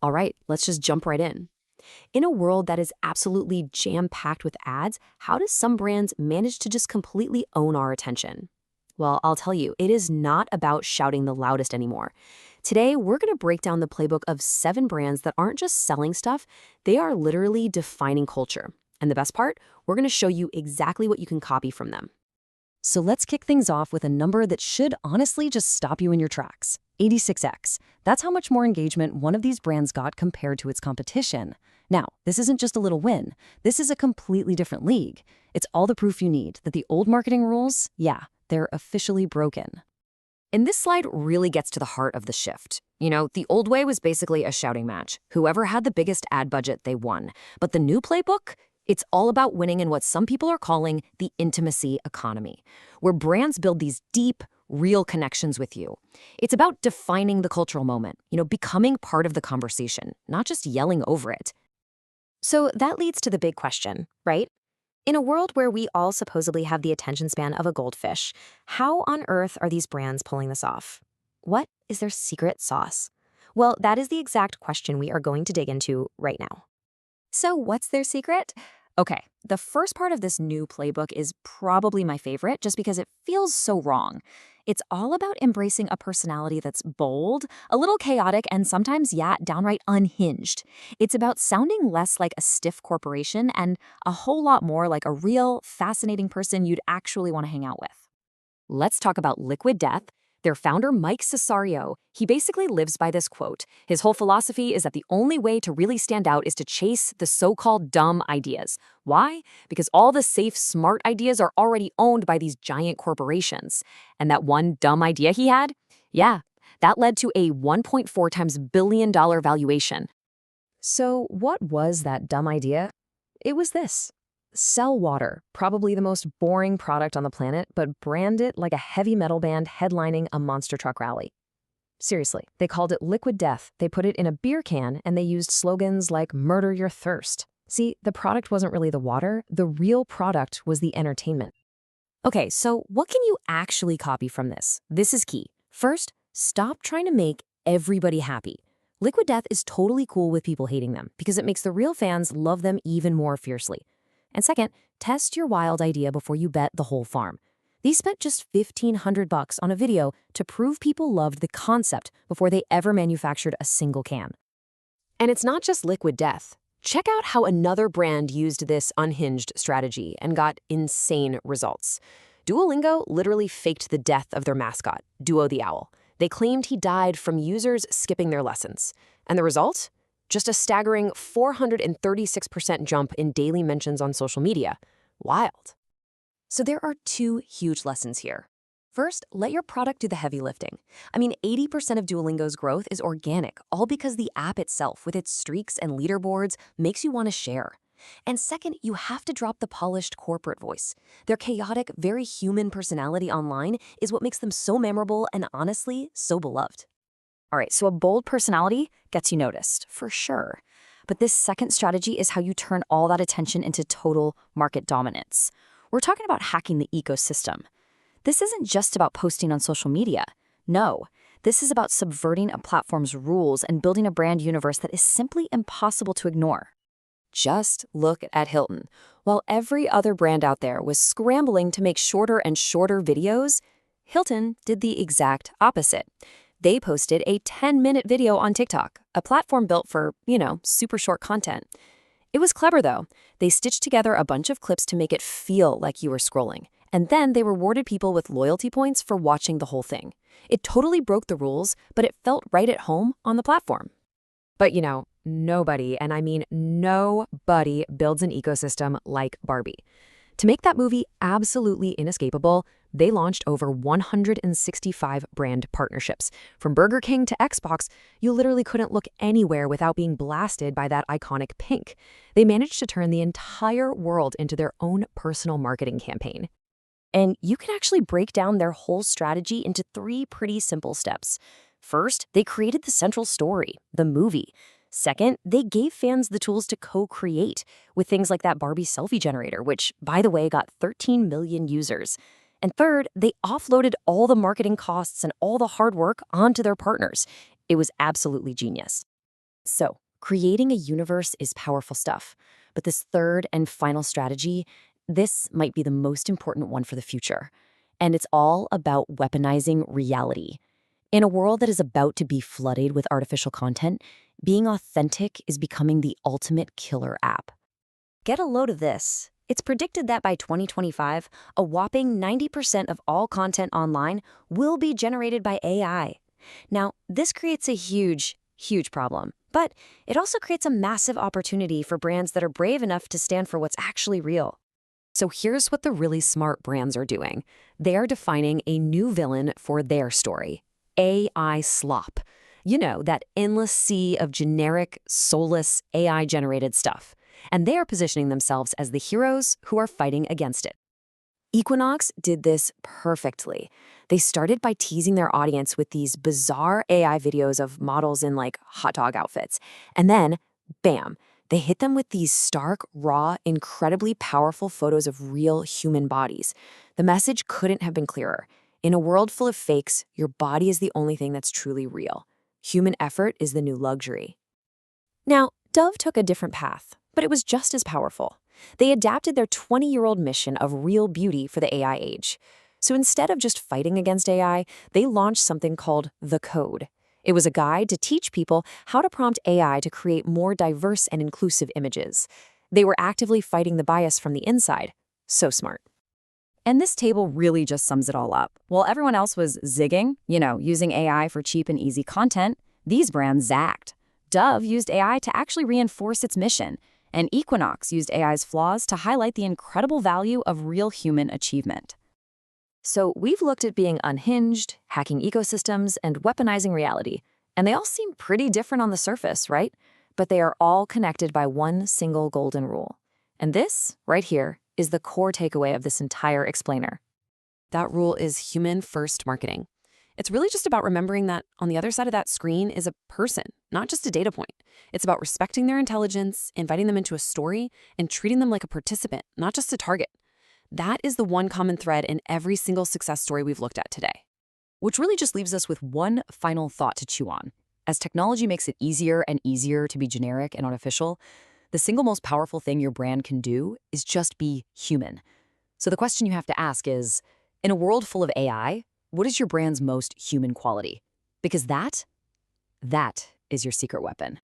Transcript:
All right, let's just jump right in. In a world that is absolutely jam-packed with ads, how does some brands manage to just completely own our attention? Well, I'll tell you, it is not about shouting the loudest anymore. Today, we're going to break down the playbook of 7 brands that aren't just selling stuff, they are literally defining culture. And the best part, we're going to show you exactly what you can copy from them. So let's kick things off with a number that should honestly just stop you in your tracks. 86x. That's how much more engagement one of these brands got compared to its competition. Now, this isn't just a little win. This is a completely different league. It's all the proof you need that the old marketing rules, yeah, they're officially broken. And this slide really gets to the heart of the shift. The old way was basically a shouting match. Whoever had the biggest ad budget, they won. But the new playbook? It's all about winning in what some people are calling the intimacy economy, where brands build these deep, real connections with you. It's about defining the cultural moment, becoming part of the conversation, not just yelling over it. So that leads to the big question, right? In a world where we all supposedly have the attention span of a goldfish, how on earth are these brands pulling this off? What is their secret sauce? Well, that is the exact question we are going to dig into right now. So what's their secret? Okay, the first part of this new playbook is probably my favorite just because it feels so wrong. It's all about embracing a personality that's bold, a little chaotic, and sometimes, yeah, downright unhinged. It's about sounding less like a stiff corporation and a whole lot more like a real, fascinating person you'd actually want to hang out with. Let's talk about Liquid Death. Their founder, Mike Cesario, he basically lives by this quote. His whole philosophy is that the only way to really stand out is to chase the so-called dumb ideas. Why? Because all the safe, smart ideas are already owned by these giant corporations. And that one dumb idea he had? Yeah, that led to a 1.4 times billion-dollar valuation. So what was that dumb idea? It was this. Sell water, probably the most boring product on the planet, but brand it like a heavy metal band headlining a monster truck rally. Seriously, they called it Liquid Death. They put it in a beer can, and they used slogans like "Murder Your Thirst." See, the product wasn't really the water. The real product was the entertainment. Okay, so what can you actually copy from this? This is key. First, stop trying to make everybody happy. Liquid Death is totally cool with people hating them because it makes the real fans love them even more fiercely. And second, test your wild idea before you bet the whole farm. These spent just $1,500 on a video to prove people loved the concept before they ever manufactured a single can. And it's not just Liquid Death. Check out how another brand used this unhinged strategy and got insane results. Duolingo literally faked the death of their mascot, Duo the Owl. They claimed he died from users skipping their lessons. And the result? Just a staggering 436% jump in daily mentions on social media. Wild. So there are 2 huge lessons here. First, let your product do the heavy lifting. 80% of Duolingo's growth is organic, all because the app itself, with its streaks and leaderboards, makes you want to share. And second, you have to drop the polished corporate voice. Their chaotic, very human personality online is what makes them so memorable and honestly, so beloved. All right, so a bold personality gets you noticed, for sure. But this second strategy is how you turn all that attention into total market dominance. We're talking about hacking the ecosystem. This isn't just about posting on social media. No, this is about subverting a platform's rules and building a brand universe that is simply impossible to ignore. Just look at Hilton. While every other brand out there was scrambling to make shorter and shorter videos, Hilton did the exact opposite. They posted a 10-minute video on TikTok, a platform built for, super short content. It was clever, though. They stitched together a bunch of clips to make it feel like you were scrolling. And then they rewarded people with loyalty points for watching the whole thing. It totally broke the rules, but it felt right at home on the platform. But nobody, and I mean nobody, builds an ecosystem like Barbie. To make that movie absolutely inescapable, they launched over 165 brand partnerships. From Burger King to Xbox, you literally couldn't look anywhere without being blasted by that iconic pink. They managed to turn the entire world into their own personal marketing campaign. And you can actually break down their whole strategy into 3 pretty simple steps. First, they created the central story, the movie. Second, they gave fans the tools to co-create with things like that Barbie selfie generator, which, by the way, got 13 million users. And third, they offloaded all the marketing costs and all the hard work onto their partners. It was absolutely genius. So, creating a universe is powerful stuff. But this third and final strategy, this might be the most important one for the future. And it's all about weaponizing reality. In a world that is about to be flooded with artificial content, being authentic is becoming the ultimate killer app. Get a load of this. It's predicted that by 2025, a whopping 90% of all content online will be generated by AI. Now, this creates a huge problem, but it also creates a massive opportunity for brands that are brave enough to stand for what's actually real. So here's what the really smart brands are doing. They are defining a new villain for their story: AI slop. You know, that endless sea of generic, soulless, AI-generated stuff. And they are positioning themselves as the heroes who are fighting against it. Equinox did this perfectly. They started by teasing their audience with these bizarre AI videos of models in like hot dog outfits. And then, bam, they hit them with these stark, raw, incredibly powerful photos of real human bodies. The message couldn't have been clearer. In a world full of fakes, your body is the only thing that's truly real. Human effort is the new luxury. Now, Dove took a different path, but it was just as powerful. They adapted their 20-year-old mission of real beauty for the AI age. So instead of just fighting against AI, they launched something called The Code. It was a guide to teach people how to prompt AI to create more diverse and inclusive images. They were actively fighting the bias from the inside. So smart. And this table really just sums it all up. While everyone else was zigging, using AI for cheap and easy content, these brands zagged. Dove used AI to actually reinforce its mission, and Equinox used AI's flaws to highlight the incredible value of real human achievement. So we've looked at being unhinged, hacking ecosystems, and weaponizing reality. And they all seem pretty different on the surface, right? But they are all connected by one single golden rule. And this, right here, is the core takeaway of this entire explainer. That rule is human-first marketing. It's really just about remembering that on the other side of that screen is a person, not just a data point. It's about respecting their intelligence, inviting them into a story, and treating them like a participant, not just a target. That is the one common thread in every single success story we've looked at today. Which really just leaves us with one final thought to chew on. As technology makes it easier and easier to be generic and artificial, the single most powerful thing your brand can do is just be human. So the question you have to ask is, in a world full of AI, what is your brand's most human quality? Because that is your secret weapon.